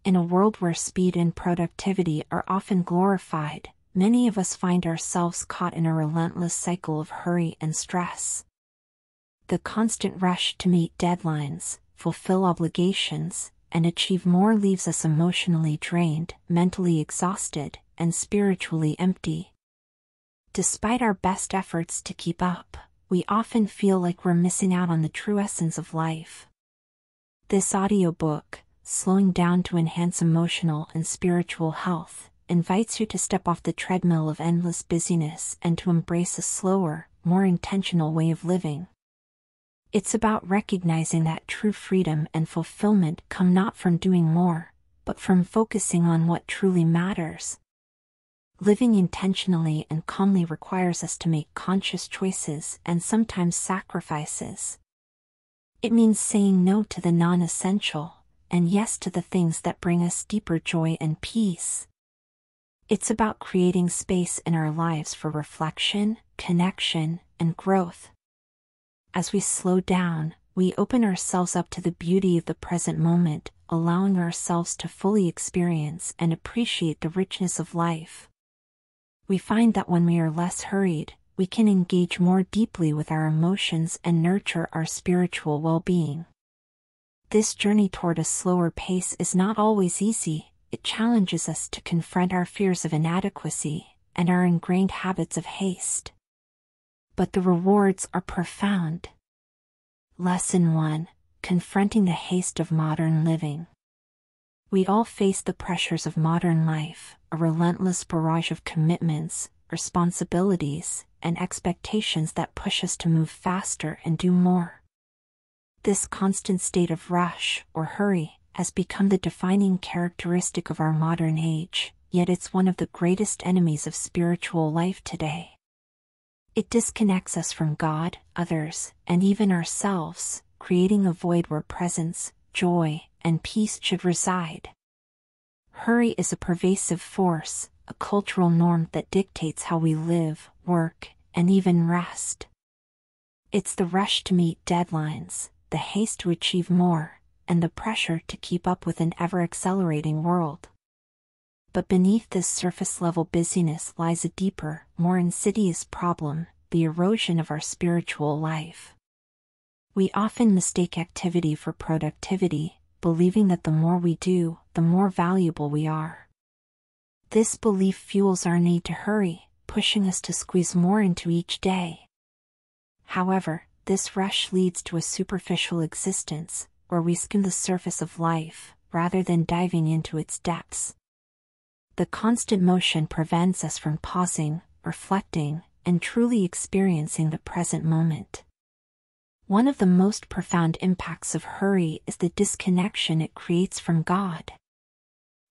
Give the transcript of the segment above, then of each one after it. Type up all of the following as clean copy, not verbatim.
In a world where speed and productivity are often glorified, many of us find ourselves caught in a relentless cycle of hurry and stress. The constant rush to meet deadlines, fulfill obligations, and achieve more leaves us emotionally drained, mentally exhausted, and spiritually empty. Despite our best efforts to keep up, we often feel like we're missing out on the true essence of life. This audiobook, Slowing Down to Enhance Emotional and Spiritual Health, invites you to step off the treadmill of endless busyness and to embrace a slower, more intentional way of living. It's about recognizing that true freedom and fulfillment come not from doing more, but from focusing on what truly matters. Living intentionally and calmly requires us to make conscious choices and sometimes sacrifices. It means saying no to the non-essential, and yes to the things that bring us deeper joy and peace. It's about creating space in our lives for reflection, connection, and growth. As we slow down, we open ourselves up to the beauty of the present moment, allowing ourselves to fully experience and appreciate the richness of life. We find that when we are less hurried, we can engage more deeply with our emotions and nurture our spiritual well-being. This journey toward a slower pace is not always easy. It challenges us to confront our fears of inadequacy and our ingrained habits of haste. But the rewards are profound. Lesson 1: Confronting the haste of modern living. We all face the pressures of modern life, a relentless barrage of commitments, responsibilities, and expectations that push us to move faster and do more. This constant state of rush or hurry has become the defining characteristic of our modern age, yet it's one of the greatest enemies of spiritual life today. It disconnects us from God, others, and even ourselves, creating a void where presence, joy, and peace should reside. Hurry is a pervasive force, a cultural norm that dictates how we live, work, and even rest. It's the rush to meet deadlines, the haste to achieve more, and the pressure to keep up with an ever-accelerating world. But beneath this surface-level busyness lies a deeper, more insidious problem: the erosion of our spiritual life. We often mistake activity for productivity, believing that the more we do, the more valuable we are. This belief fuels our need to hurry, pushing us to squeeze more into each day. However, this rush leads to a superficial existence, where we skim the surface of life, rather than diving into its depths. The constant motion prevents us from pausing, reflecting, and truly experiencing the present moment. One of the most profound impacts of hurry is the disconnection it creates from God.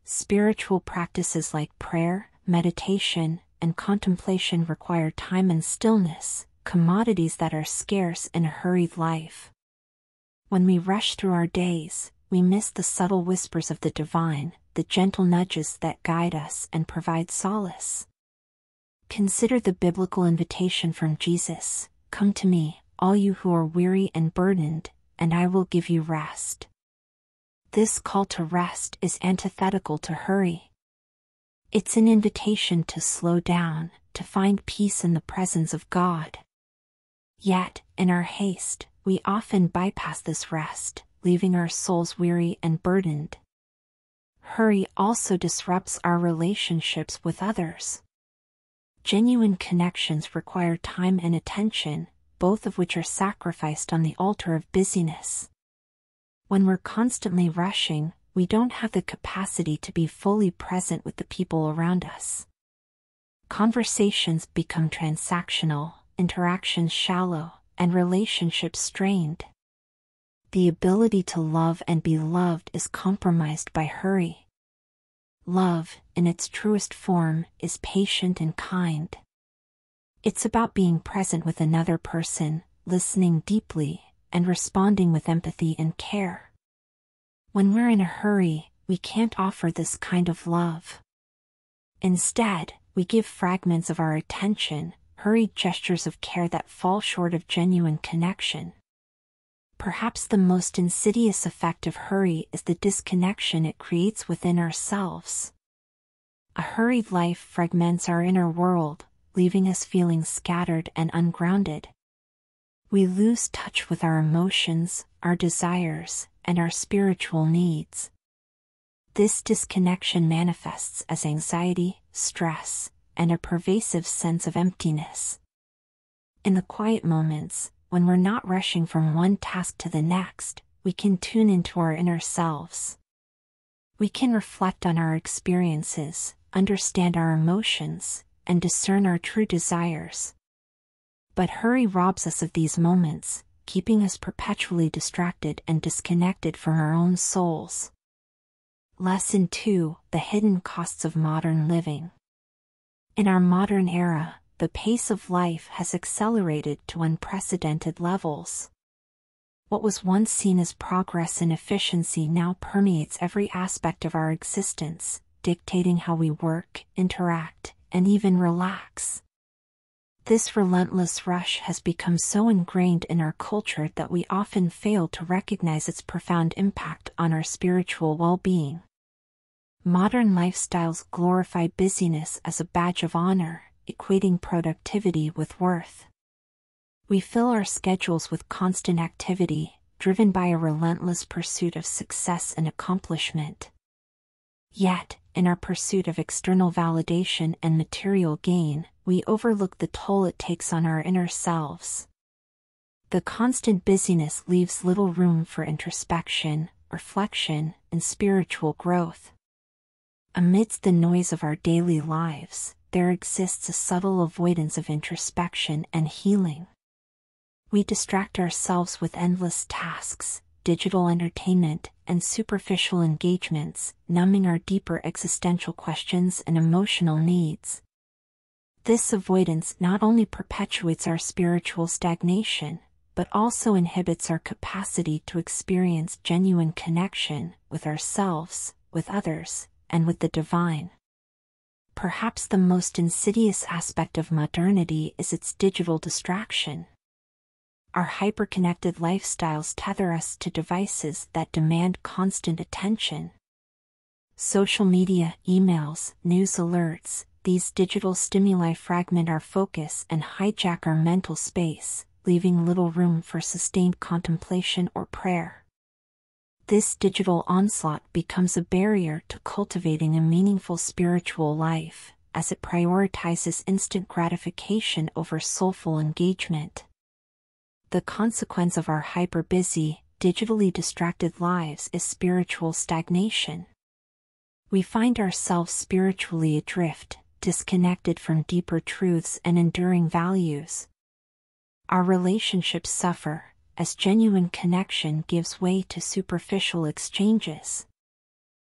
Spiritual practices like prayer, meditation, and contemplation require time and stillness, commodities that are scarce in a hurried life. When we rush through our days, we miss the subtle whispers of the divine, the gentle nudges that guide us and provide solace. Consider the biblical invitation from Jesus: "Come to me, all you who are weary and burdened, and I will give you rest." This call to rest is antithetical to hurry. It's an invitation to slow down, to find peace in the presence of God. Yet, in our haste, we often bypass this rest, leaving our souls weary and burdened. Hurry also disrupts our relationships with others. Genuine connections require time and attention, both of which are sacrificed on the altar of busyness. When we're constantly rushing, we don't have the capacity to be fully present with the people around us. Conversations become transactional, interactions shallow, and relationships strained. The ability to love and be loved is compromised by hurry. Love, in its truest form, is patient and kind. It's about being present with another person, listening deeply, and responding with empathy and care. When we're in a hurry, we can't offer this kind of love. Instead, we give fragments of our attention, hurried gestures of care that fall short of genuine connection. Perhaps the most insidious effect of hurry is the disconnection it creates within ourselves. A hurried life fragments our inner world, leaving us feeling scattered and ungrounded. We lose touch with our emotions, our desires, and our spiritual needs. This disconnection manifests as anxiety, stress, and a pervasive sense of emptiness. In the quiet moments, when we're not rushing from one task to the next, we can tune into our inner selves. We can reflect on our experiences, understand our emotions, and discern our true desires. But hurry robs us of these moments, keeping us perpetually distracted and disconnected from our own souls. Lesson 2: The hidden costs of modern living. In our modern era, the pace of life has accelerated to unprecedented levels. What was once seen as progress and efficiency now permeates every aspect of our existence, dictating how we work, interact, and even relax. This relentless rush has become so ingrained in our culture that we often fail to recognize its profound impact on our spiritual well-being. Modern lifestyles glorify busyness as a badge of honor, equating productivity with worth. We fill our schedules with constant activity, driven by a relentless pursuit of success and accomplishment. Yet, in our pursuit of external validation and material gain, we overlook the toll it takes on our inner selves. The constant busyness leaves little room for introspection, reflection, and spiritual growth. Amidst the noise of our daily lives, there exists a subtle avoidance of introspection and healing. We distract ourselves with endless tasks, digital entertainment, and superficial engagements, numbing our deeper existential questions and emotional needs. This avoidance not only perpetuates our spiritual stagnation, but also inhibits our capacity to experience genuine connection with ourselves, with others, and with the divine. Perhaps the most insidious aspect of modernity is its digital distraction. Our hyper-connected lifestyles tether us to devices that demand constant attention. Social media, emails, news alerts, these digital stimuli fragment our focus and hijack our mental space, leaving little room for sustained contemplation or prayer. This digital onslaught becomes a barrier to cultivating a meaningful spiritual life, as it prioritizes instant gratification over soulful engagement. The consequence of our hyper-busy, digitally distracted lives is spiritual stagnation. We find ourselves spiritually adrift, disconnected from deeper truths and enduring values. Our relationships suffer, as genuine connection gives way to superficial exchanges.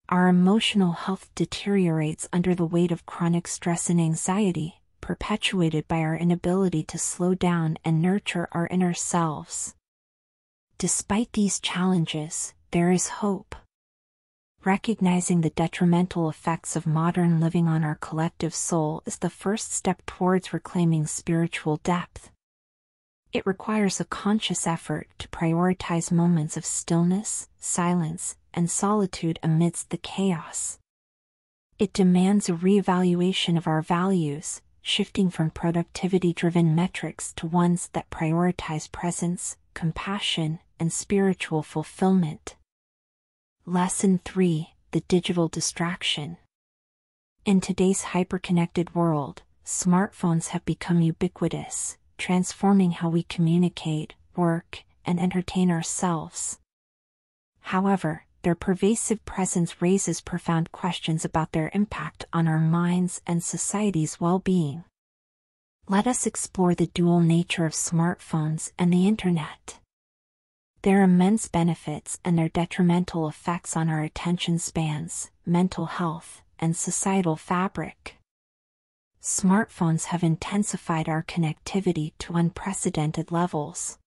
Our emotional health deteriorates under the weight of chronic stress and anxiety, perpetuated by our inability to slow down and nurture our inner selves. Despite these challenges, there is hope. Recognizing the detrimental effects of modern living on our collective soul is the first step towards reclaiming spiritual depth. It requires a conscious effort to prioritize moments of stillness, silence, and solitude amidst the chaos. It demands a reevaluation of our values, shifting from productivity-driven metrics to ones that prioritize presence, compassion, and spiritual fulfillment. Lesson 3: The digital distraction. In today's hyper-connected world, smartphones have become ubiquitous, transforming how we communicate, work, and entertain ourselves. However, their pervasive presence raises profound questions about their impact on our minds and society's well-being. Let us explore the dual nature of smartphones and the internet. Their immense benefits and their detrimental effects on our attention spans, mental health, and societal fabric. Smartphones have intensified our connectivity to unprecedented levels.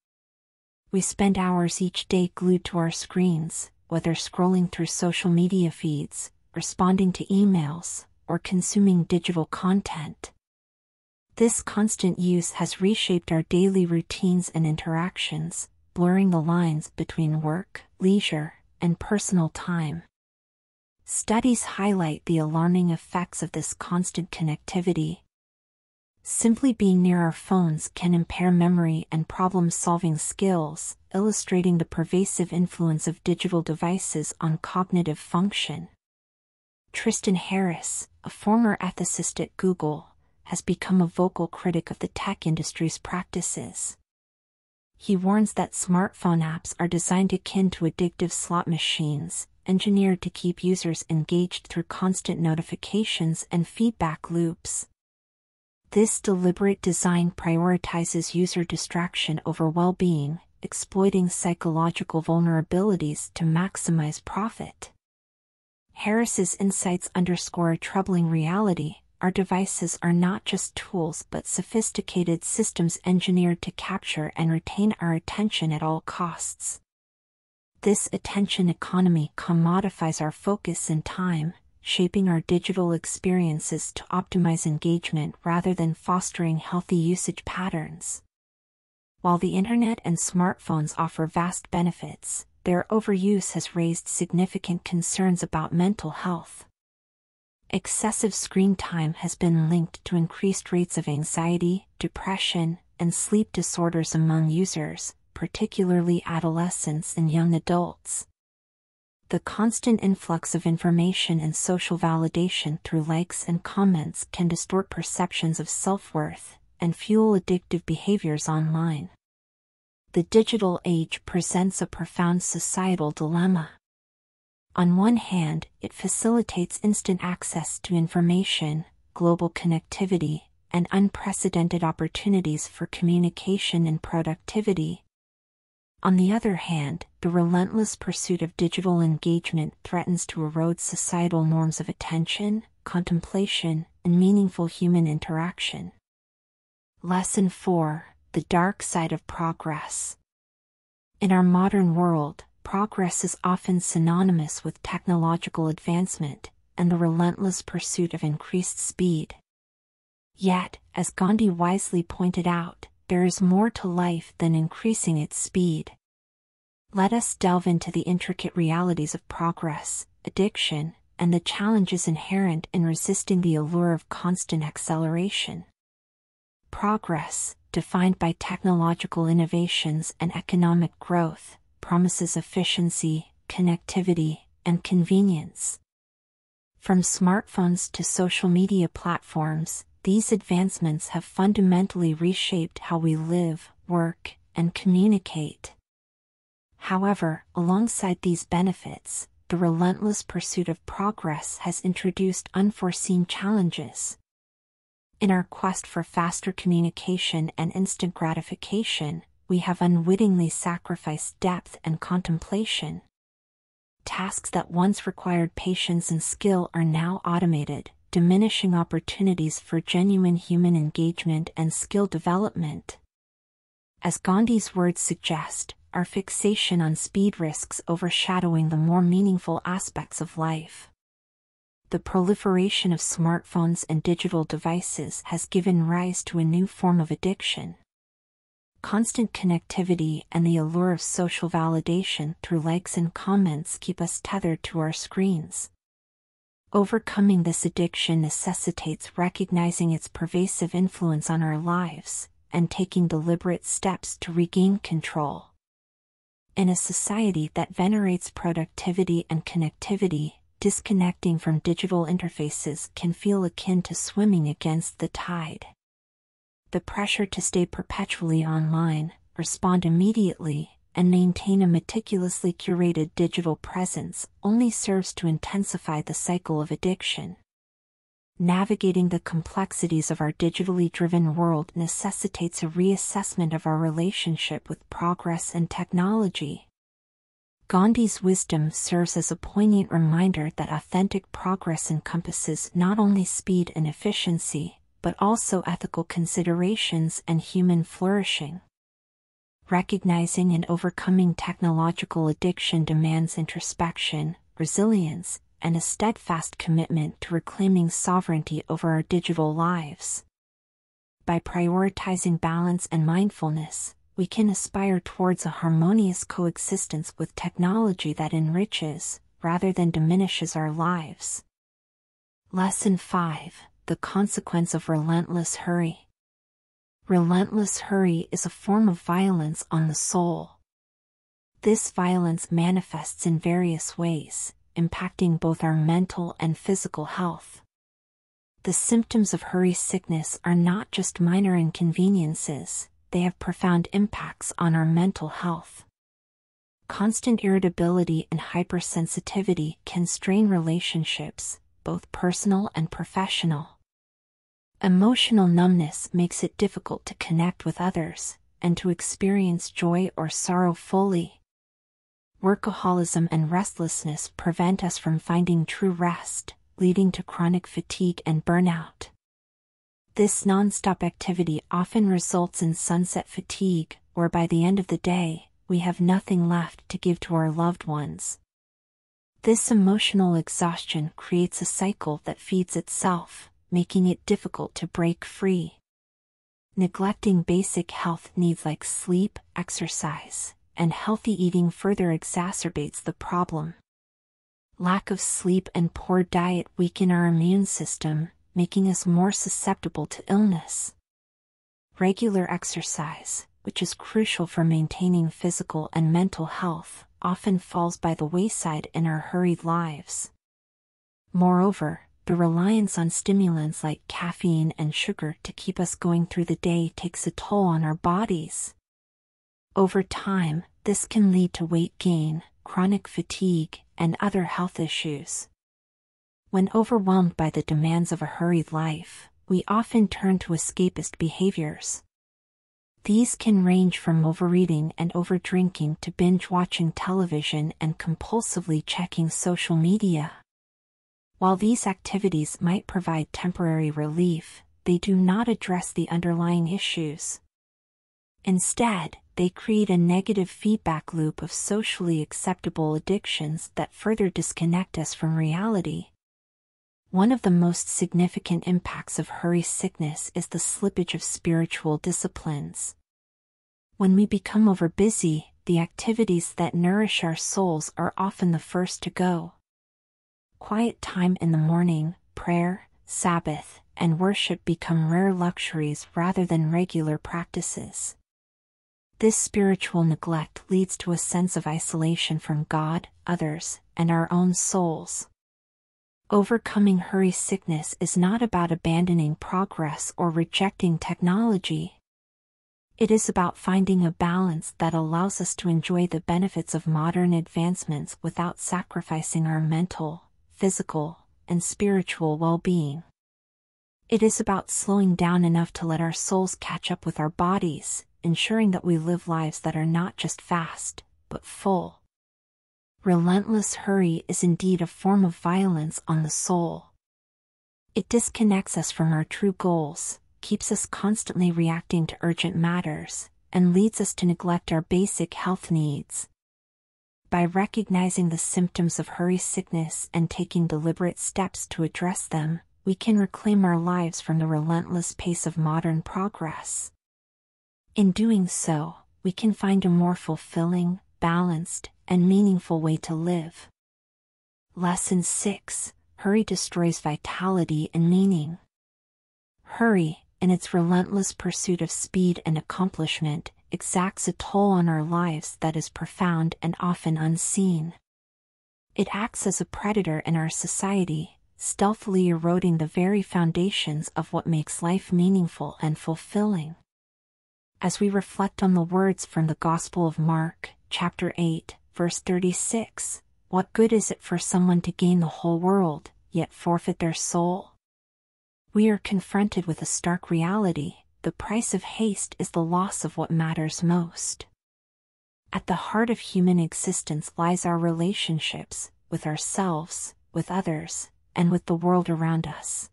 We spend hours each day glued to our screens, whether scrolling through social media feeds, responding to emails, or consuming digital content. This constant use has reshaped our daily routines and interactions, blurring the lines between work, leisure, and personal time. Studies highlight the alarming effects of this constant connectivity. Simply being near our phones can impair memory and problem-solving skills, illustrating the pervasive influence of digital devices on cognitive function. Tristan Harris, a former ethicist at Google, has become a vocal critic of the tech industry's practices. He warns that smartphone apps are designed akin to addictive slot machines, engineered to keep users engaged through constant notifications and feedback loops. This deliberate design prioritizes user distraction over well-being, exploiting psychological vulnerabilities to maximize profit. Harris's insights underscore a troubling reality. Our devices are not just tools but sophisticated systems engineered to capture and retain our attention at all costs. This attention economy commodifies our focus and time, shaping our digital experiences to optimize engagement rather than fostering healthy usage patterns. While the internet and smartphones offer vast benefits, their overuse has raised significant concerns about mental health. Excessive screen time has been linked to increased rates of anxiety, depression, and sleep disorders among users, particularly adolescents and young adults. The constant influx of information and social validation through likes and comments can distort perceptions of self-worth and fuel addictive behaviors online. The digital age presents a profound societal dilemma. On one hand, it facilitates instant access to information, global connectivity, and unprecedented opportunities for communication and productivity. On the other hand, the relentless pursuit of digital engagement threatens to erode societal norms of attention, contemplation, and meaningful human interaction. Lesson 4: The Dark Side of Progress. In our modern world, progress is often synonymous with technological advancement and the relentless pursuit of increased speed. Yet, as Gandhi wisely pointed out, there is more to life than increasing its speed. Let us delve into the intricate realities of progress, addiction, and the challenges inherent in resisting the allure of constant acceleration. Progress, defined by technological innovations and economic growth, promises efficiency, connectivity, and convenience. From smartphones to social media platforms, these advancements have fundamentally reshaped how we live, work, and communicate. However, alongside these benefits, the relentless pursuit of progress has introduced unforeseen challenges. In our quest for faster communication and instant gratification, we have unwittingly sacrificed depth and contemplation. Tasks that once required patience and skill are now automated, diminishing opportunities for genuine human engagement and skill development. As Gandhi's words suggest, our fixation on speed risks overshadowing the more meaningful aspects of life. The proliferation of smartphones and digital devices has given rise to a new form of addiction. Constant connectivity and the allure of social validation through likes and comments keep us tethered to our screens. Overcoming this addiction necessitates recognizing its pervasive influence on our lives and taking deliberate steps to regain control. In a society that venerates productivity and connectivity, disconnecting from digital interfaces can feel akin to swimming against the tide. The pressure to stay perpetually online, respond immediately, and maintain a meticulously curated digital presence only serves to intensify the cycle of addiction. Navigating the complexities of our digitally driven world necessitates a reassessment of our relationship with progress and technology. Gandhi's wisdom serves as a poignant reminder that authentic progress encompasses not only speed and efficiency, but also ethical considerations and human flourishing. Recognizing and overcoming technological addiction demands introspection, resilience, and a steadfast commitment to reclaiming sovereignty over our digital lives. By prioritizing balance and mindfulness, we can aspire towards a harmonious coexistence with technology that enriches, rather than diminishes our lives. Lesson 5: The consequence of relentless hurry. Relentless hurry is a form of violence on the soul. This violence manifests in various ways, impacting both our mental and physical health. The symptoms of hurry sickness are not just minor inconveniences, they have profound impacts on our mental health. Constant irritability and hypersensitivity can strain relationships, both personal and professional. Emotional numbness makes it difficult to connect with others, and to experience joy or sorrow fully. Workaholism and restlessness prevent us from finding true rest, leading to chronic fatigue and burnout. This non-stop activity often results in sunset fatigue, where by the end of the day, we have nothing left to give to our loved ones. This emotional exhaustion creates a cycle that feeds itself, making it difficult to break free. Neglecting basic health needs like sleep, exercise, and healthy eating further exacerbates the problem. Lack of sleep and poor diet weaken our immune system, making us more susceptible to illness. Regular exercise, which is crucial for maintaining physical and mental health, often falls by the wayside in our hurried lives. Moreover, the reliance on stimulants like caffeine and sugar to keep us going through the day takes a toll on our bodies. Over time, this can lead to weight gain, chronic fatigue, and other health issues. When overwhelmed by the demands of a hurried life, we often turn to escapist behaviors. These can range from overeating and overdrinking to binge-watching television and compulsively checking social media. While these activities might provide temporary relief, they do not address the underlying issues. Instead, they create a negative feedback loop of socially acceptable addictions that further disconnect us from reality. One of the most significant impacts of hurry sickness is the slippage of spiritual disciplines. When we become overbusy, the activities that nourish our souls are often the first to go. Quiet time in the morning, prayer, Sabbath, and worship become rare luxuries rather than regular practices. This spiritual neglect leads to a sense of isolation from God, others, and our own souls. Overcoming hurry sickness is not about abandoning progress or rejecting technology. It is about finding a balance that allows us to enjoy the benefits of modern advancements without sacrificing our mental, physical, and spiritual well-being. It is about slowing down enough to let our souls catch up with our bodies, ensuring that we live lives that are not just fast, but full. Relentless hurry is indeed a form of violence on the soul. It disconnects us from our true goals, keeps us constantly reacting to urgent matters, and leads us to neglect our basic health needs. By recognizing the symptoms of hurry sickness and taking deliberate steps to address them, we can reclaim our lives from the relentless pace of modern progress. In doing so, we can find a more fulfilling, balanced, and meaningful way to live. Lesson 6: Hurry destroys vitality and meaning. Hurry, in its relentless pursuit of speed and accomplishment, exacts a toll on our lives that is profound and often unseen. It acts as a predator in our society, stealthily eroding the very foundations of what makes life meaningful and fulfilling. As we reflect on the words from the Gospel of Mark, chapter 8, verse 36, what good is it for someone to gain the whole world, yet forfeit their soul? We are confronted with a stark reality: the price of haste is the loss of what matters most. At the heart of human existence lies our relationships, with ourselves, with others, and with the world around us.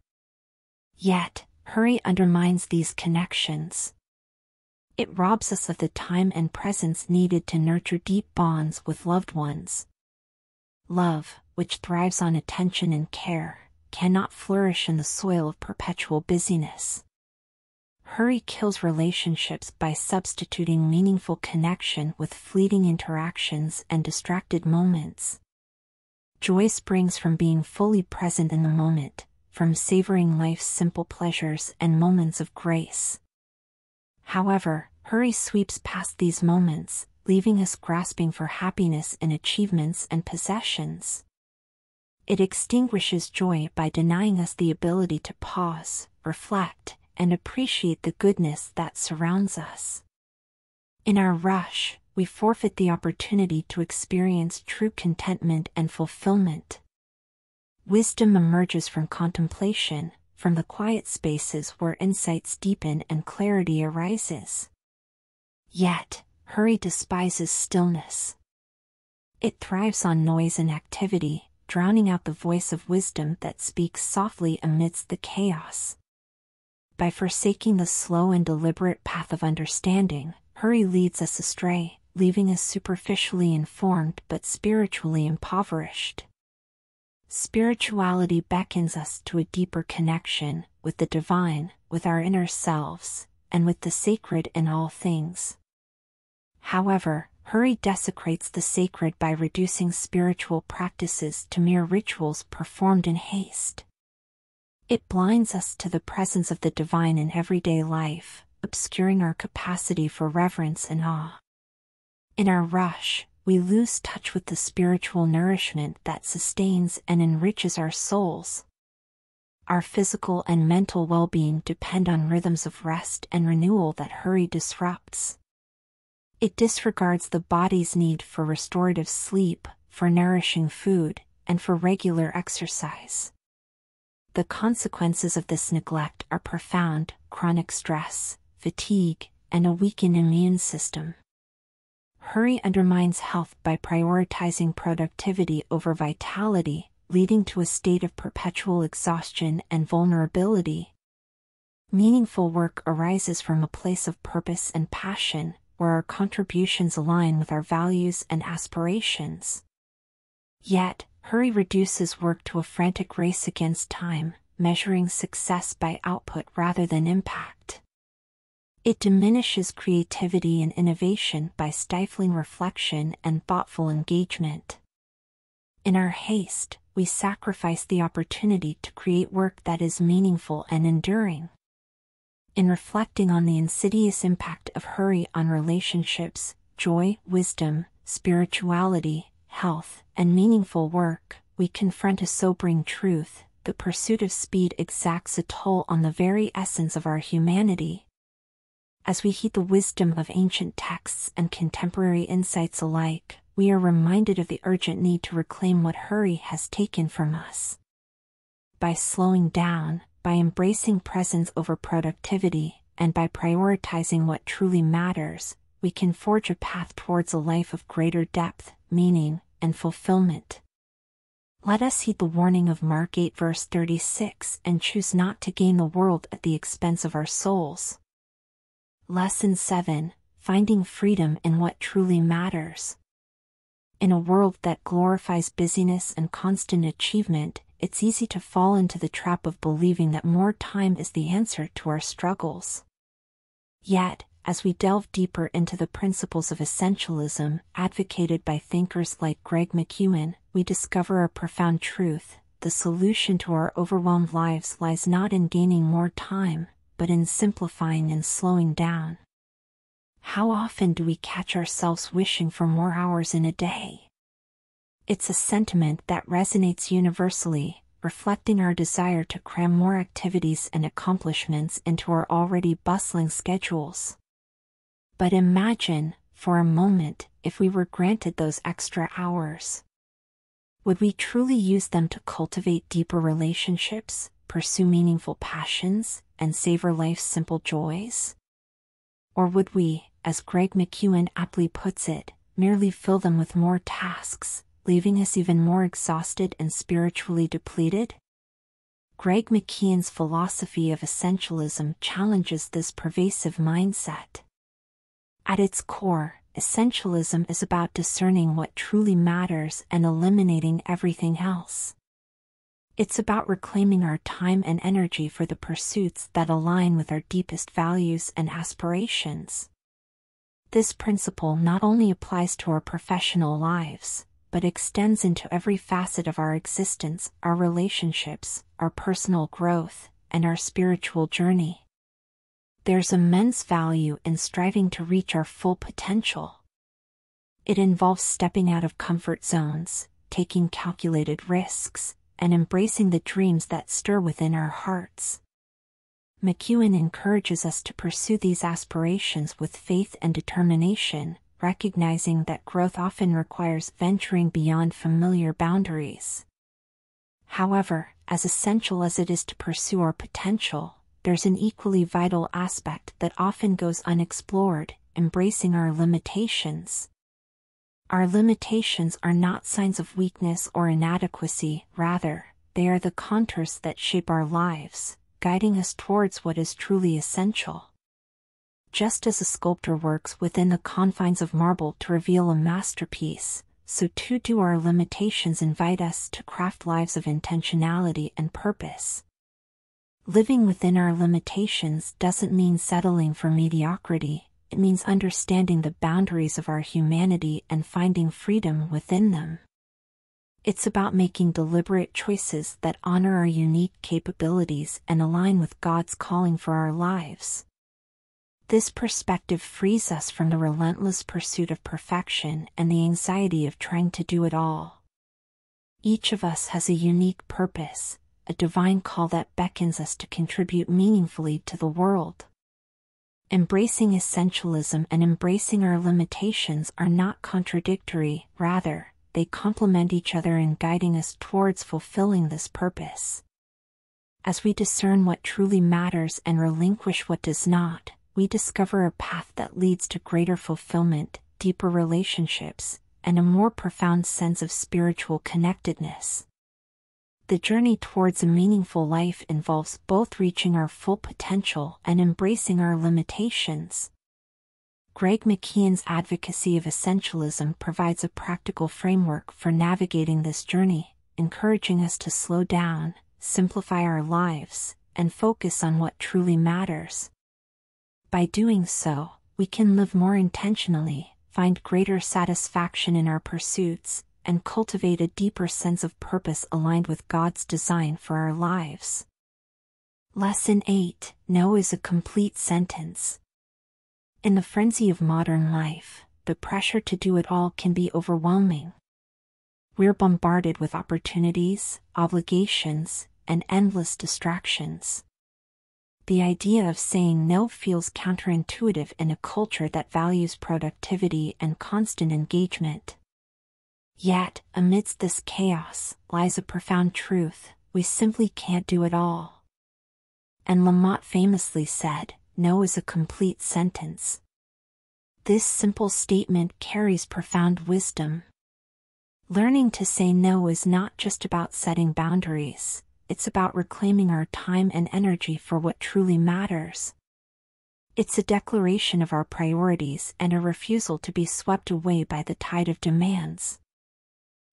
Yet, hurry undermines these connections. It robs us of the time and presence needed to nurture deep bonds with loved ones. Love, which thrives on attention and care, cannot flourish in the soil of perpetual busyness. Hurry kills relationships by substituting meaningful connection with fleeting interactions and distracted moments. Joy springs from being fully present in the moment, from savoring life's simple pleasures and moments of grace. However, hurry sweeps past these moments, leaving us grasping for happiness in achievements and possessions. It extinguishes joy by denying us the ability to pause, reflect, and appreciate the goodness that surrounds us. In our rush, we forfeit the opportunity to experience true contentment and fulfillment. Wisdom emerges from contemplation, from the quiet spaces where insights deepen and clarity arises. Yet, hurry despises stillness. It thrives on noise and activity, drowning out the voice of wisdom that speaks softly amidst the chaos. By forsaking the slow and deliberate path of understanding, hurry leads us astray, leaving us superficially informed but spiritually impoverished. Spirituality beckons us to a deeper connection with the divine, with our inner selves, and with the sacred in all things. However, hurry desecrates the sacred by reducing spiritual practices to mere rituals performed in haste. It blinds us to the presence of the divine in everyday life, obscuring our capacity for reverence and awe. In our rush, we lose touch with the spiritual nourishment that sustains and enriches our souls. Our physical and mental well-being depend on rhythms of rest and renewal that hurry disrupts. It disregards the body's need for restorative sleep, for nourishing food, and for regular exercise. The consequences of this neglect are profound: chronic stress, fatigue, and a weakened immune system. Hurry undermines health by prioritizing productivity over vitality, leading to a state of perpetual exhaustion and vulnerability. Meaningful work arises from a place of purpose and passion, where our contributions align with our values and aspirations. Yet, hurry reduces work to a frantic race against time, measuring success by output rather than impact. It diminishes creativity and innovation by stifling reflection and thoughtful engagement. In our haste, we sacrifice the opportunity to create work that is meaningful and enduring. In reflecting on the insidious impact of hurry on relationships, joy, wisdom, spirituality, health, and meaningful work, we confront a sobering truth: the pursuit of speed exacts a toll on the very essence of our humanity. As we heed the wisdom of ancient texts and contemporary insights alike, we are reminded of the urgent need to reclaim what hurry has taken from us. By slowing down, by embracing presence over productivity, and by prioritizing what truly matters, we can forge a path towards a life of greater depth, meaning, and fulfillment. Let us heed the warning of Mark 8 verse 36 and choose not to gain the world at the expense of our souls. Lesson 7: Finding freedom in what truly matters. In a world that glorifies busyness and constant achievement, it's easy to fall into the trap of believing that more time is the answer to our struggles. Yet, as we delve deeper into the principles of essentialism advocated by thinkers like Greg McKeown, we discover a profound truth: the solution to our overwhelmed lives lies not in gaining more time, but in simplifying and slowing down. How often do we catch ourselves wishing for more hours in a day? It's a sentiment that resonates universally, reflecting our desire to cram more activities and accomplishments into our already bustling schedules. But imagine, for a moment, if we were granted those extra hours. Would we truly use them to cultivate deeper relationships, pursue meaningful passions, and savor life's simple joys? Or would we, as Greg McKeown aptly puts it, merely fill them with more tasks, leaving us even more exhausted and spiritually depleted? Greg McKeown's philosophy of essentialism challenges this pervasive mindset. At its core, essentialism is about discerning what truly matters and eliminating everything else. It's about reclaiming our time and energy for the pursuits that align with our deepest values and aspirations. This principle not only applies to our professional lives, but extends into every facet of our existence, our relationships, our personal growth, and our spiritual journey. There's immense value in striving to reach our full potential. It involves stepping out of comfort zones, taking calculated risks, and embracing the dreams that stir within our hearts. McEwen encourages us to pursue these aspirations with faith and determination, recognizing that growth often requires venturing beyond familiar boundaries. However, as essential as it is to pursue our potential, there's an equally vital aspect that often goes unexplored: embracing our limitations. Our limitations are not signs of weakness or inadequacy, rather, they are the contours that shape our lives, guiding us towards what is truly essential. Just as a sculptor works within the confines of marble to reveal a masterpiece, so too do our limitations invite us to craft lives of intentionality and purpose. Living within our limitations doesn't mean settling for mediocrity. It means understanding the boundaries of our humanity and finding freedom within them. It's about making deliberate choices that honor our unique capabilities and align with God's calling for our lives. This perspective frees us from the relentless pursuit of perfection and the anxiety of trying to do it all. Each of us has a unique purpose, a divine call that beckons us to contribute meaningfully to the world. Embracing essentialism and embracing our limitations are not contradictory, rather, they complement each other in guiding us towards fulfilling this purpose. As we discern what truly matters and relinquish what does not, we discover a path that leads to greater fulfillment, deeper relationships, and a more profound sense of spiritual connectedness. The journey towards a meaningful life involves both reaching our full potential and embracing our limitations. Greg McKeown's advocacy of essentialism provides a practical framework for navigating this journey, encouraging us to slow down, simplify our lives, and focus on what truly matters. By doing so, we can live more intentionally, find greater satisfaction in our pursuits, and cultivate a deeper sense of purpose aligned with God's design for our lives. Lesson 8: No is a complete sentence. In the frenzy of modern life, the pressure to do it all can be overwhelming. We're bombarded with opportunities, obligations, and endless distractions. The idea of saying no feels counterintuitive in a culture that values productivity and constant engagement. Yet, amidst this chaos, lies a profound truth: we simply can't do it all. And Lamott famously said, "No is a complete sentence." This simple statement carries profound wisdom. Learning to say no is not just about setting boundaries, it's about reclaiming our time and energy for what truly matters. It's a declaration of our priorities and a refusal to be swept away by the tide of demands.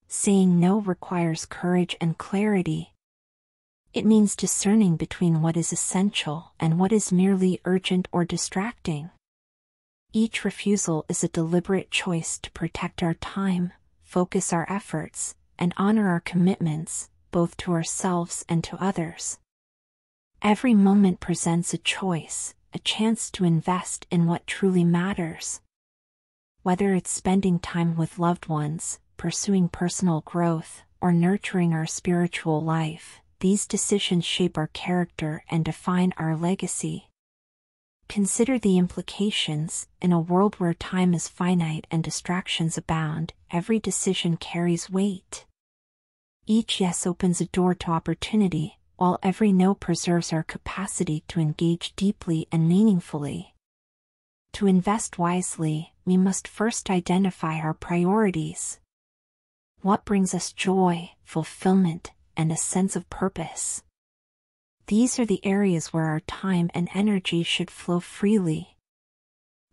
Saying no requires courage and clarity. It means discerning between what is essential and what is merely urgent or distracting. Each refusal is a deliberate choice to protect our time, focus our efforts, and honor our commitments, both to ourselves and to others. Every moment presents a choice, a chance to invest in what truly matters. Whether it's spending time with loved ones, pursuing personal growth, or nurturing our spiritual life, these decisions shape our character and define our legacy. Consider the implications. In a world where time is finite and distractions abound, every decision carries weight. Each yes opens a door to opportunity, while every no preserves our capacity to engage deeply and meaningfully. To invest wisely, we must first identify our priorities. What brings us joy, fulfillment, and a sense of purpose? These are the areas where our time and energy should flow freely.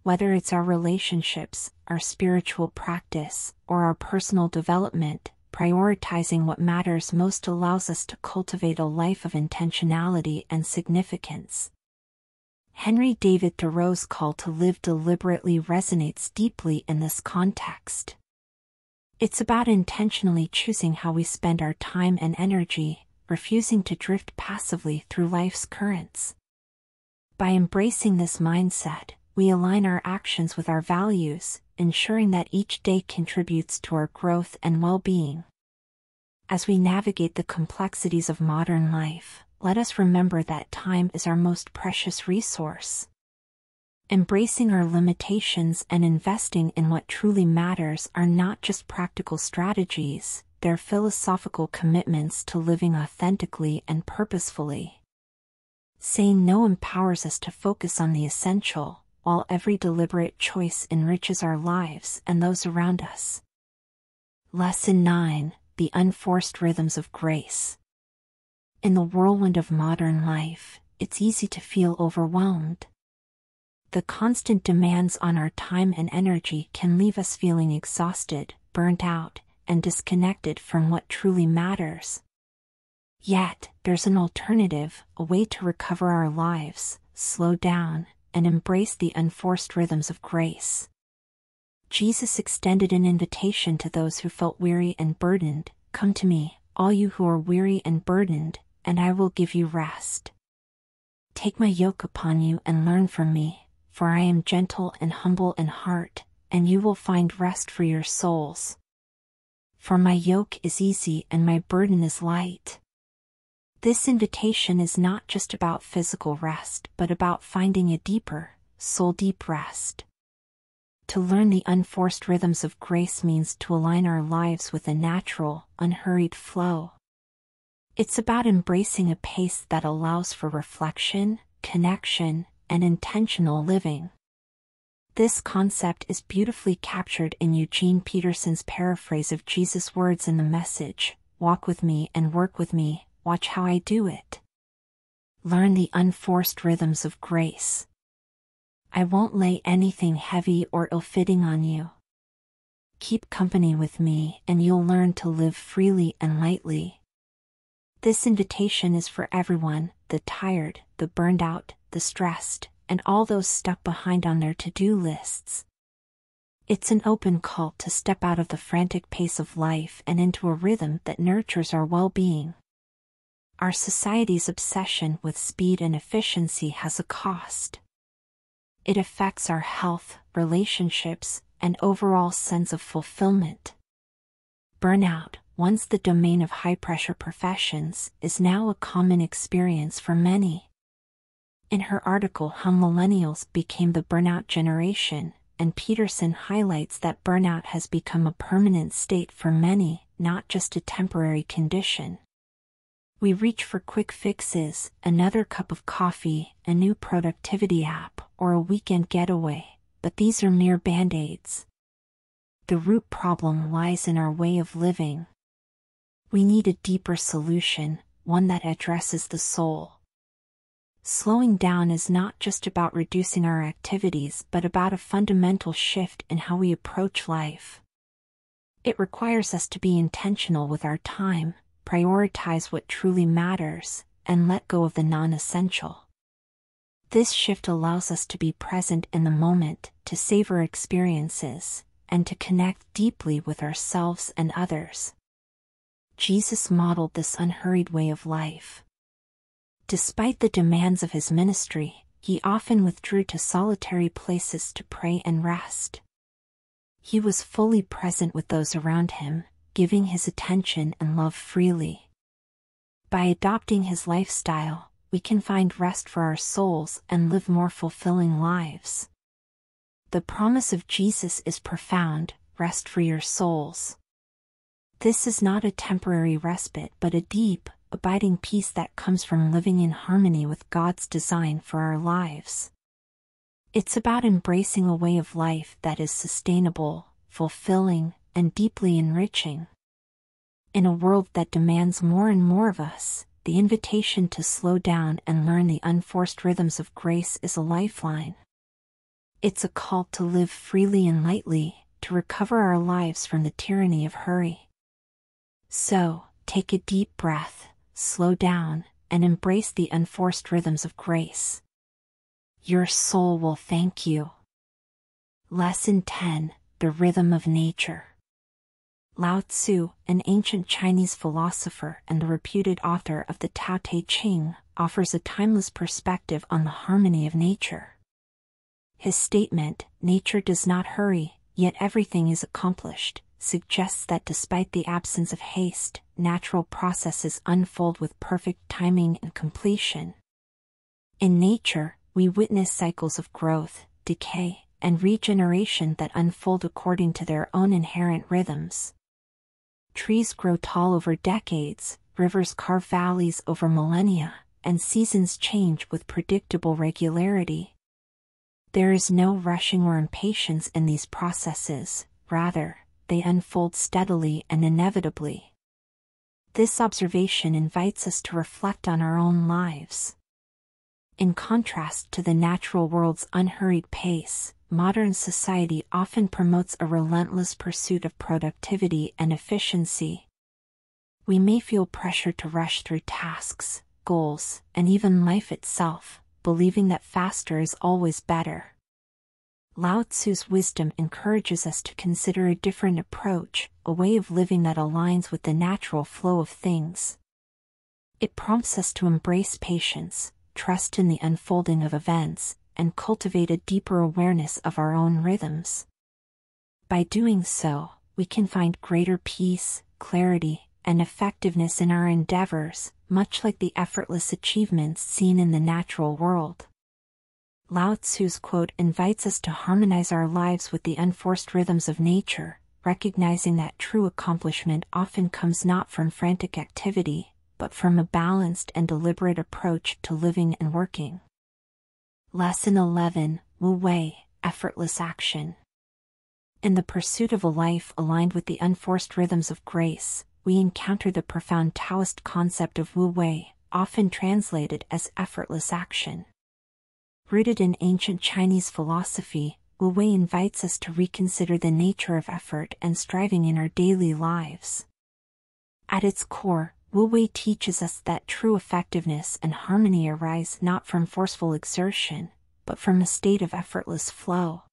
Whether it's our relationships, our spiritual practice, or our personal development, prioritizing what matters most allows us to cultivate a life of intentionality and significance. Henry David Thoreau's call to live deliberately resonates deeply in this context. It's about intentionally choosing how we spend our time and energy, refusing to drift passively through life's currents. By embracing this mindset, we align our actions with our values, ensuring that each day contributes to our growth and well-being. As we navigate the complexities of modern life, let us remember that time is our most precious resource. Embracing our limitations and investing in what truly matters are not just practical strategies, they're philosophical commitments to living authentically and purposefully. Saying no empowers us to focus on the essential, while every deliberate choice enriches our lives and those around us. Lesson 9: The Unforced Rhythms of Grace. In the whirlwind of modern life, it's easy to feel overwhelmed. The constant demands on our time and energy can leave us feeling exhausted, burnt out, and disconnected from what truly matters. Yet, there's an alternative, a way to recover our lives, slow down, and embrace the unforced rhythms of grace. Jesus extended an invitation to those who felt weary and burdened, "Come to me, all you who are weary and burdened, and I will give you rest. Take my yoke upon you and learn from me, for I am gentle and humble in heart, and you will find rest for your souls. For my yoke is easy and my burden is light." This invitation is not just about physical rest but about finding a deeper, soul-deep rest. To learn the unforced rhythms of grace means to align our lives with a natural, unhurried flow. It's about embracing a pace that allows for reflection, connection, and intentional living. This concept is beautifully captured in Eugene Peterson's paraphrase of Jesus' words in the message, "Walk with me and work with me, watch how I do it." Learn the unforced rhythms of grace. I won't lay anything heavy or ill-fitting on you. Keep company with me and you'll learn to live freely and lightly. This invitation is for everyone, the tired, the burned out, the stressed, and all those stuck behind on their to-do lists. It's an open call to step out of the frantic pace of life and into a rhythm that nurtures our well-being. Our society's obsession with speed and efficiency has a cost. It affects our health, relationships, and overall sense of fulfillment. Burnout, once the domain of high-pressure professions, is now a common experience for many. In her article How Millennials Became the Burnout Generation, and Peterson highlights that burnout has become a permanent state for many, not just a temporary condition. We reach for quick fixes, another cup of coffee, a new productivity app, or a weekend getaway, but these are mere band-aids. The root problem lies in our way of living. We need a deeper solution, one that addresses the soul. Slowing down is not just about reducing our activities but about a fundamental shift in how we approach life. It requires us to be intentional with our time, prioritize what truly matters, and let go of the non-essential. This shift allows us to be present in the moment, to savor experiences, and to connect deeply with ourselves and others. Jesus modeled this unhurried way of life. Despite the demands of his ministry, he often withdrew to solitary places to pray and rest. He was fully present with those around him, giving his attention and love freely. By adopting his lifestyle, we can find rest for our souls and live more fulfilling lives. The promise of Jesus is profound: rest for your souls. This is not a temporary respite but a deep, abiding peace that comes from living in harmony with God's design for our lives. It's about embracing a way of life that is sustainable, fulfilling, and deeply enriching. In a world that demands more and more of us, the invitation to slow down and learn the unforced rhythms of grace is a lifeline. It's a call to live freely and lightly, to recover our lives from the tyranny of hurry. So, take a deep breath, slow down, and embrace the unforced rhythms of grace. Your soul will thank you. Lesson 10: The Rhythm of Nature. Lao Tzu, an ancient Chinese philosopher and the reputed author of the Tao Te Ching, offers a timeless perspective on the harmony of nature. His statement, "Nature does not hurry, yet everything is accomplished," suggests that despite the absence of haste, natural processes unfold with perfect timing and completion. In nature, we witness cycles of growth, decay, and regeneration that unfold according to their own inherent rhythms. Trees grow tall over decades, rivers carve valleys over millennia, and seasons change with predictable regularity. There is no rushing or impatience in these processes, rather, they unfold steadily and inevitably. This observation invites us to reflect on our own lives. In contrast to the natural world's unhurried pace, modern society often promotes a relentless pursuit of productivity and efficiency. We may feel pressure to rush through tasks, goals, and even life itself, believing that faster is always better. Lao Tzu's wisdom encourages us to consider a different approach, a way of living that aligns with the natural flow of things. It prompts us to embrace patience, trust in the unfolding of events, and cultivate a deeper awareness of our own rhythms. By doing so, we can find greater peace, clarity, and effectiveness in our endeavors, much like the effortless achievements seen in the natural world. Lao Tzu's quote invites us to harmonize our lives with the unforced rhythms of nature, recognizing that true accomplishment often comes not from frantic activity, but from a balanced and deliberate approach to living and working. Lesson 11: Wu Wei, Effortless Action. In the pursuit of a life aligned with the unforced rhythms of grace, we encounter the profound Taoist concept of Wu Wei, often translated as effortless action. Rooted in ancient Chinese philosophy, Wu Wei invites us to reconsider the nature of effort and striving in our daily lives. At its core, Wu Wei teaches us that true effectiveness and harmony arise not from forceful exertion, but from a state of effortless flow.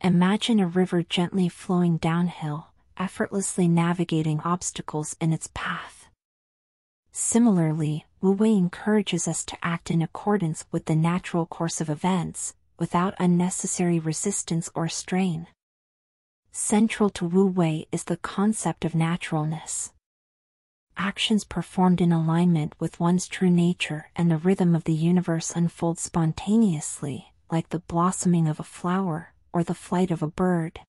Imagine a river gently flowing downhill, effortlessly navigating obstacles in its path. Similarly, Wu Wei encourages us to act in accordance with the natural course of events, without unnecessary resistance or strain. Central to Wu Wei is the concept of naturalness. Actions performed in alignment with one's true nature and the rhythm of the universe unfold spontaneously, like the blossoming of a flower or the flight of a bird.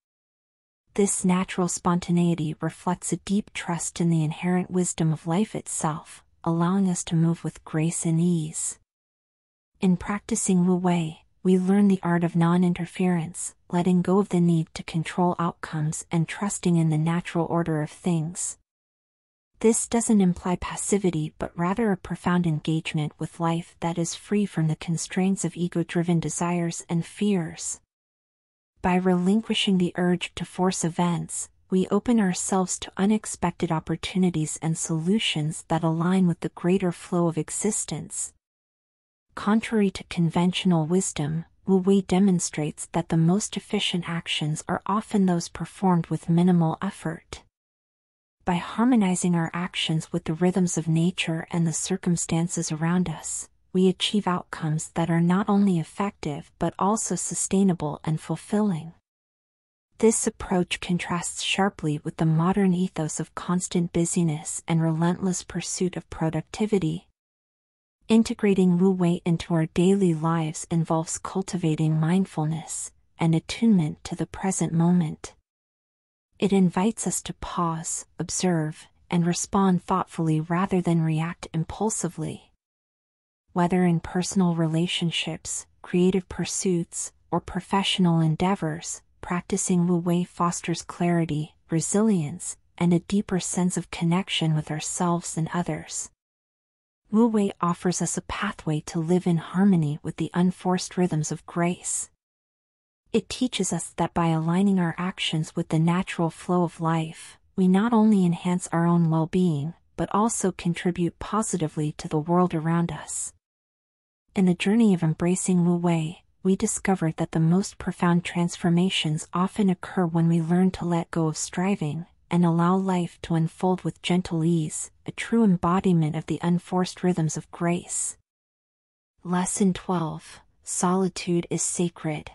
This natural spontaneity reflects a deep trust in the inherent wisdom of life itself, allowing us to move with grace and ease. In practicing Wu Wei, we learn the art of non-interference, letting go of the need to control outcomes and trusting in the natural order of things. This doesn't imply passivity but rather a profound engagement with life that is free from the constraints of ego-driven desires and fears. By relinquishing the urge to force events, we open ourselves to unexpected opportunities and solutions that align with the greater flow of existence. Contrary to conventional wisdom, Wu Wei demonstrates that the most efficient actions are often those performed with minimal effort. By harmonizing our actions with the rhythms of nature and the circumstances around us, we achieve outcomes that are not only effective but also sustainable and fulfilling. This approach contrasts sharply with the modern ethos of constant busyness and relentless pursuit of productivity. Integrating Wu Wei into our daily lives involves cultivating mindfulness and attunement to the present moment. It invites us to pause, observe, and respond thoughtfully rather than react impulsively. Whether in personal relationships, creative pursuits, or professional endeavors, practicing Wu Wei fosters clarity, resilience, and a deeper sense of connection with ourselves and others. Wu Wei offers us a pathway to live in harmony with the unforced rhythms of grace. It teaches us that by aligning our actions with the natural flow of life, we not only enhance our own well-being, but also contribute positively to the world around us. In the journey of embracing Wu Wei, we discovered that the most profound transformations often occur when we learn to let go of striving and allow life to unfold with gentle ease, a true embodiment of the unforced rhythms of grace. Lesson 12: Solitude is Sacred.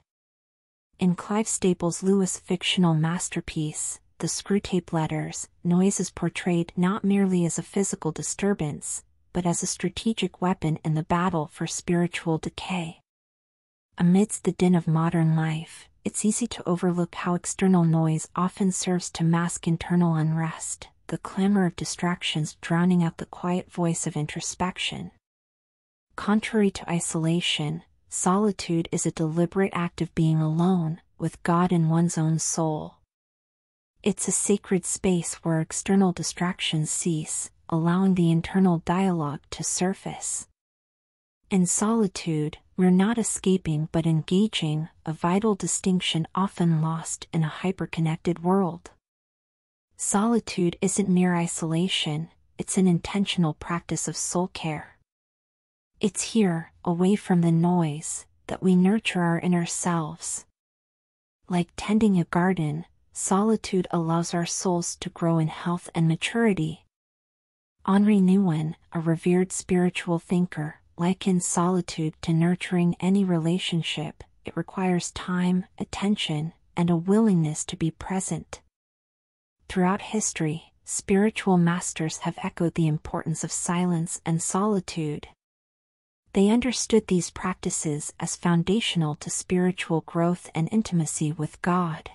In Clive Staples Lewis' fictional masterpiece, The Screwtape Letters, noise is portrayed not merely as a physical disturbance, but as a strategic weapon in the battle for spiritual decay. Amidst the din of modern life, it's easy to overlook how external noise often serves to mask internal unrest, the clamor of distractions drowning out the quiet voice of introspection. Contrary to isolation, solitude is a deliberate act of being alone, with God in one's own soul. It's a sacred space where external distractions cease, allowing the internal dialogue to surface. In solitude, we're not escaping but engaging, a vital distinction often lost in a hyper-connected world. Solitude isn't mere isolation, it's an intentional practice of soul care. It's here, away from the noise, that we nurture our inner selves. Like tending a garden, solitude allows our souls to grow in health and maturity. Henri Nouwen, a revered spiritual thinker, likens solitude to nurturing any relationship. It requires time, attention, and a willingness to be present. Throughout history, spiritual masters have echoed the importance of silence and solitude. They understood these practices as foundational to spiritual growth and intimacy with God.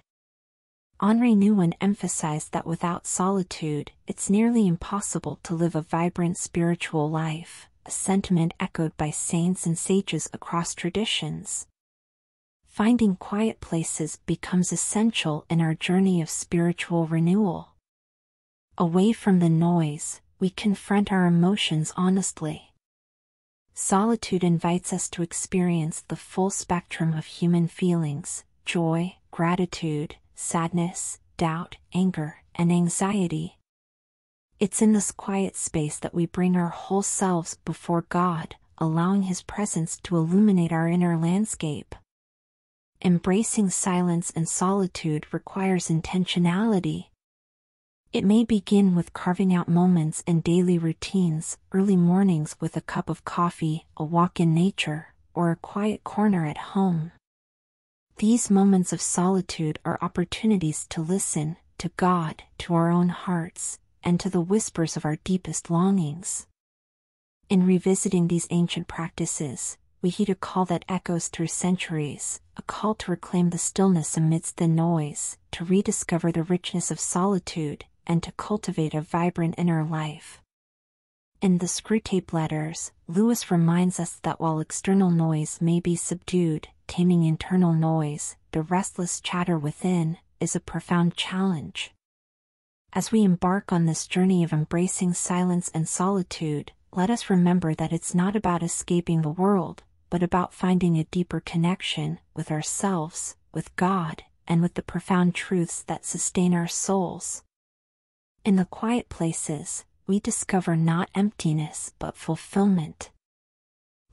Henri Nouwen emphasized that without solitude, it's nearly impossible to live a vibrant spiritual life, a sentiment echoed by saints and sages across traditions. Finding quiet places becomes essential in our journey of spiritual renewal. Away from the noise, we confront our emotions honestly. Solitude invites us to experience the full spectrum of human feelings: joy, gratitude, sadness, doubt, anger, and anxiety. It's in this quiet space that we bring our whole selves before God, allowing His presence to illuminate our inner landscape. Embracing silence and solitude requires intentionality. It may begin with carving out moments in daily routines, early mornings with a cup of coffee, a walk in nature, or a quiet corner at home. These moments of solitude are opportunities to listen to God, to our own hearts, and to the whispers of our deepest longings. In revisiting these ancient practices, we heed a call that echoes through centuries, a call to reclaim the stillness amidst the noise, to rediscover the richness of solitude, and to cultivate a vibrant inner life. In The Screwtape Letters, Lewis reminds us that while external noise may be subdued, taming internal noise, the restless chatter within, is a profound challenge. As we embark on this journey of embracing silence and solitude, let us remember that it's not about escaping the world, but about finding a deeper connection with ourselves, with God, and with the profound truths that sustain our souls. In the quiet places, we discover not emptiness but fulfillment.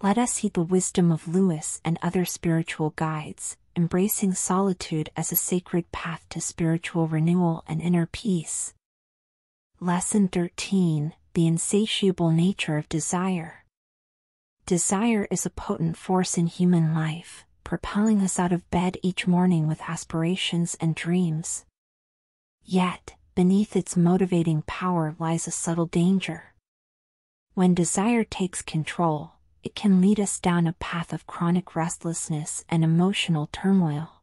Let us heed the wisdom of Lewis and other spiritual guides, embracing solitude as a sacred path to spiritual renewal and inner peace. Lesson 13: The Insatiable Nature of Desire. Desire is a potent force in human life, propelling us out of bed each morning with aspirations and dreams. Yet, beneath its motivating power lies a subtle danger. When desire takes control, it can lead us down a path of chronic restlessness and emotional turmoil.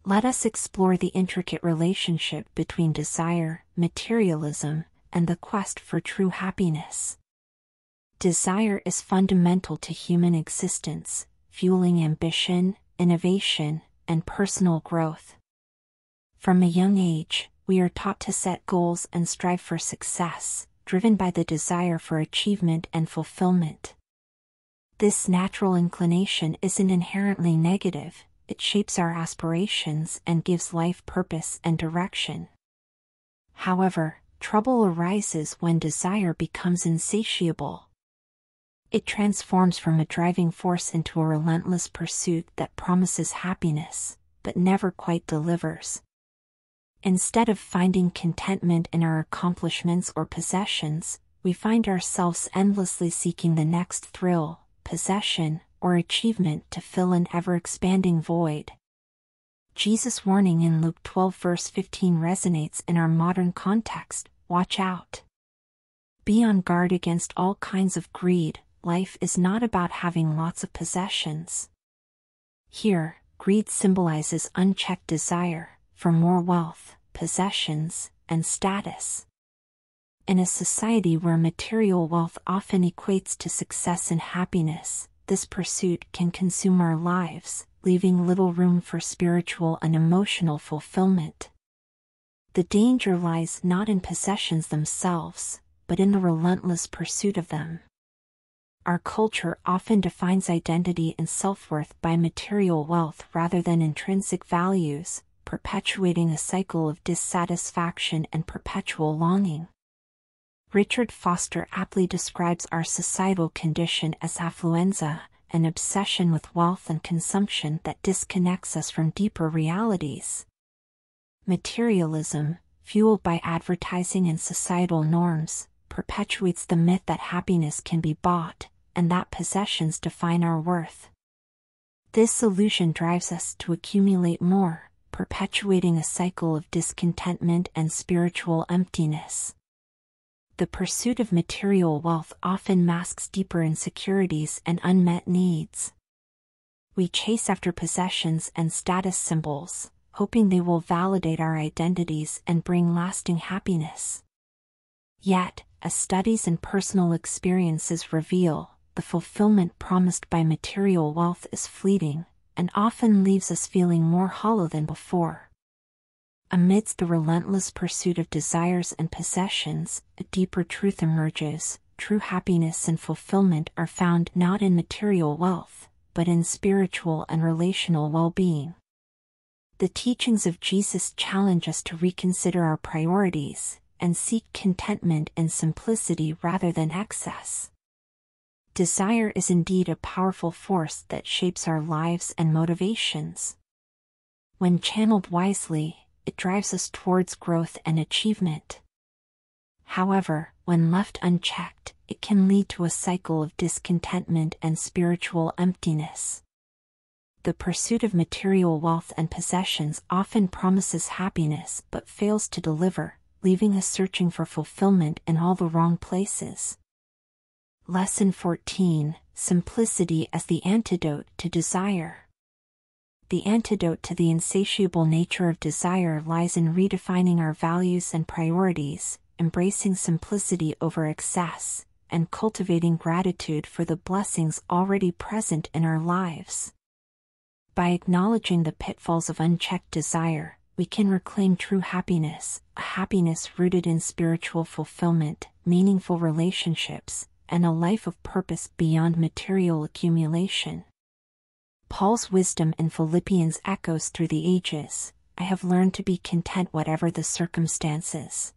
Let us explore the intricate relationship between desire, materialism, and the quest for true happiness. Desire is fundamental to human existence, fueling ambition, innovation, and personal growth. From a young age, we are taught to set goals and strive for success, driven by the desire for achievement and fulfillment. This natural inclination isn't inherently negative, it shapes our aspirations and gives life purpose and direction. However, trouble arises when desire becomes insatiable. It transforms from a driving force into a relentless pursuit that promises happiness, but never quite delivers. Instead of finding contentment in our accomplishments or possessions, we find ourselves endlessly seeking the next thrill, possession, or achievement to fill an ever-expanding void. Jesus' warning in Luke 12 verse 15 resonates in our modern context: watch out. Be on guard against all kinds of greed. Life is not about having lots of possessions. Here, greed symbolizes unchecked desire for more wealth, possessions, and status. In a society where material wealth often equates to success and happiness, this pursuit can consume our lives, leaving little room for spiritual and emotional fulfillment. The danger lies not in possessions themselves, but in the relentless pursuit of them. Our culture often defines identity and self-worth by material wealth rather than intrinsic values, perpetuating a cycle of dissatisfaction and perpetual longing. Richard Foster aptly describes our societal condition as affluenza, an obsession with wealth and consumption that disconnects us from deeper realities. Materialism, fueled by advertising and societal norms, perpetuates the myth that happiness can be bought, and that possessions define our worth. This illusion drives us to accumulate more, perpetuating a cycle of discontentment and spiritual emptiness. The pursuit of material wealth often masks deeper insecurities and unmet needs. We chase after possessions and status symbols, hoping they will validate our identities and bring lasting happiness. Yet, as studies and personal experiences reveal, the fulfillment promised by material wealth is fleeting, and often leaves us feeling more hollow than before. Amidst the relentless pursuit of desires and possessions, a deeper truth emerges: true happiness and fulfillment are found not in material wealth, but in spiritual and relational well-being. The teachings of Jesus challenge us to reconsider our priorities, and seek contentment in simplicity rather than excess. Desire is indeed a powerful force that shapes our lives and motivations. When channeled wisely, it drives us towards growth and achievement. However, when left unchecked, it can lead to a cycle of discontentment and spiritual emptiness. The pursuit of material wealth and possessions often promises happiness but fails to deliver, leaving us searching for fulfillment in all the wrong places. Lesson 14: Simplicity as the antidote to desire. The antidote to the insatiable nature of desire lies in redefining our values and priorities, embracing simplicity over excess, and cultivating gratitude for the blessings already present in our lives. By acknowledging the pitfalls of unchecked desire, we can reclaim true happiness, a happiness rooted in spiritual fulfillment, meaningful relationships, and a life of purpose beyond material accumulation. Paul's wisdom in Philippians echoes through the ages: I have learned to be content whatever the circumstances.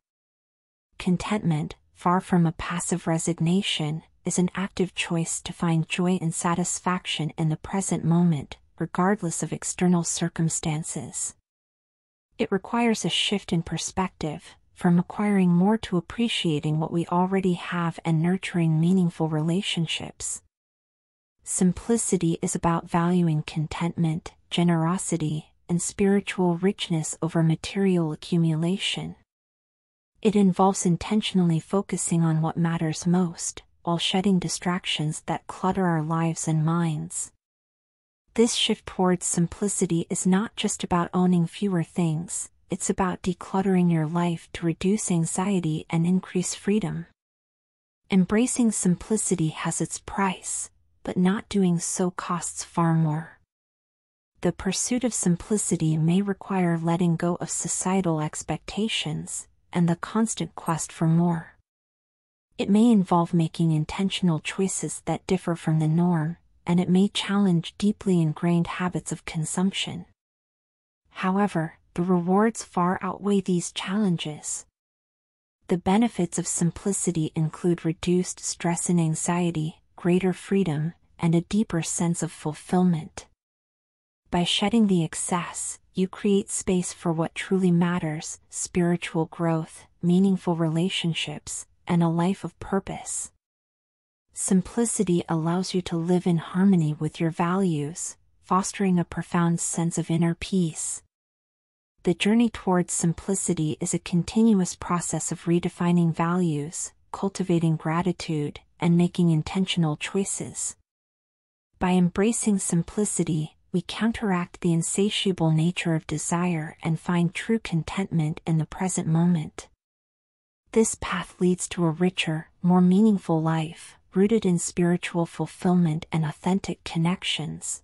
Contentment, far from a passive resignation, is an active choice to find joy and satisfaction in the present moment, regardless of external circumstances. It requires a shift in perspective, from acquiring more to appreciating what we already have and nurturing meaningful relationships. Simplicity is about valuing contentment, generosity, and spiritual richness over material accumulation. It involves intentionally focusing on what matters most, while shedding distractions that clutter our lives and minds. This shift towards simplicity is not just about owning fewer things, it's about decluttering your life to reduce anxiety and increase freedom. Embracing simplicity has its price, but not doing so costs far more. The pursuit of simplicity may require letting go of societal expectations, and the constant quest for more. It may involve making intentional choices that differ from the norm, and it may challenge deeply ingrained habits of consumption. However, the rewards far outweigh these challenges. The benefits of simplicity include reduced stress and anxiety, greater freedom, and a deeper sense of fulfillment. By shedding the excess, you create space for what truly matters: spiritual growth, meaningful relationships, and a life of purpose. Simplicity allows you to live in harmony with your values, fostering a profound sense of inner peace. The journey towards simplicity is a continuous process of redefining values, cultivating gratitude, and making intentional choices. By embracing simplicity, we counteract the insatiable nature of desire and find true contentment in the present moment. This path leads to a richer, more meaningful life, rooted in spiritual fulfillment and authentic connections.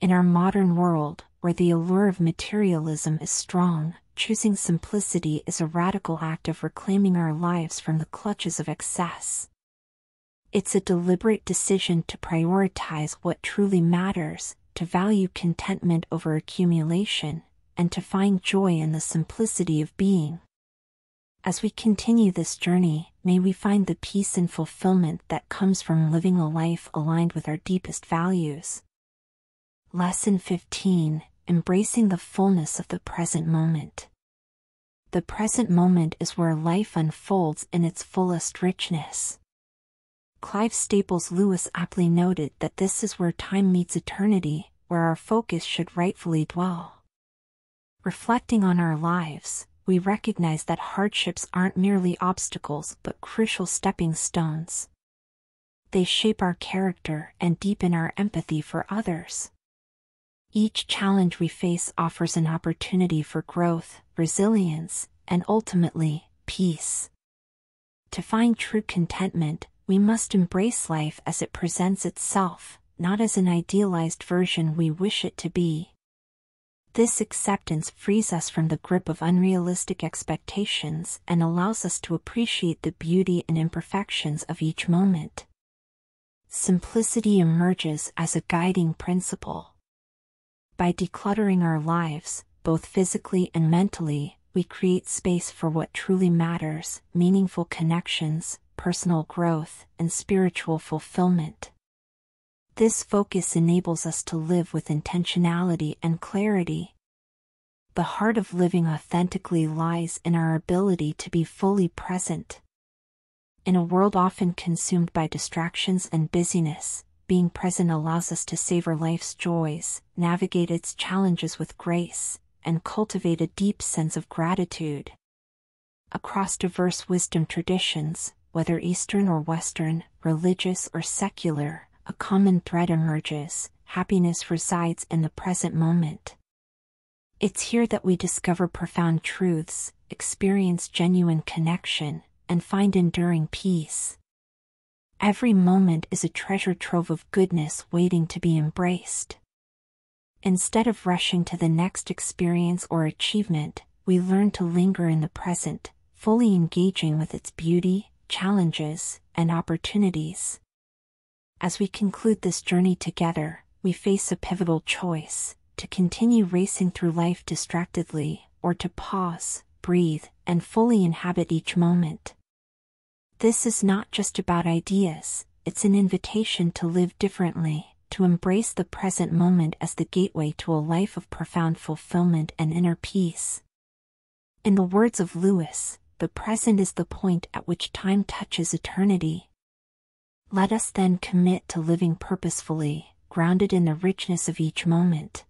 In our modern world, where the allure of materialism is strong, choosing simplicity is a radical act of reclaiming our lives from the clutches of excess. It's a deliberate decision to prioritize what truly matters, to value contentment over accumulation, and to find joy in the simplicity of being. As we continue this journey, may we find the peace and fulfillment that comes from living a life aligned with our deepest values. Lesson 15: Embracing the fullness of the present moment. The present moment is where life unfolds in its fullest richness. Clive Staples Lewis aptly noted that this is where time meets eternity, where our focus should rightfully dwell. Reflecting on our lives, we recognize that hardships aren't merely obstacles but crucial stepping stones. They shape our character and deepen our empathy for others. Each challenge we face offers an opportunity for growth, resilience, and ultimately, peace. To find true contentment, we must embrace life as it presents itself, not as an idealized version we wish it to be. This acceptance frees us from the grip of unrealistic expectations and allows us to appreciate the beauty and imperfections of each moment. Simplicity emerges as a guiding principle. By decluttering our lives, both physically and mentally, we create space for what truly matters: meaningful connections, personal growth, and spiritual fulfillment. This focus enables us to live with intentionality and clarity. The heart of living authentically lies in our ability to be fully present. In a world often consumed by distractions and busyness, being present allows us to savor life's joys, navigate its challenges with grace, and cultivate a deep sense of gratitude. Across diverse wisdom traditions, whether Eastern or Western, religious or secular, a common thread emerges: happiness resides in the present moment. It's here that we discover profound truths, experience genuine connection, and find enduring peace. Every moment is a treasure trove of goodness waiting to be embraced. Instead of rushing to the next experience or achievement, we learn to linger in the present, fully engaging with its beauty, challenges, and opportunities. As we conclude this journey together, we face a pivotal choice: to continue racing through life distractedly, or to pause, breathe, and fully inhabit each moment. This is not just about ideas, it's an invitation to live differently, to embrace the present moment as the gateway to a life of profound fulfillment and inner peace. In the words of Lewis, the present is the point at which time touches eternity. Let us then commit to living purposefully, grounded in the richness of each moment.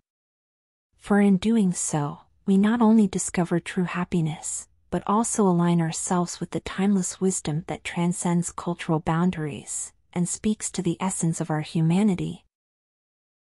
For in doing so, we not only discover true happiness, but also align ourselves with the timeless wisdom that transcends cultural boundaries and speaks to the essence of our humanity.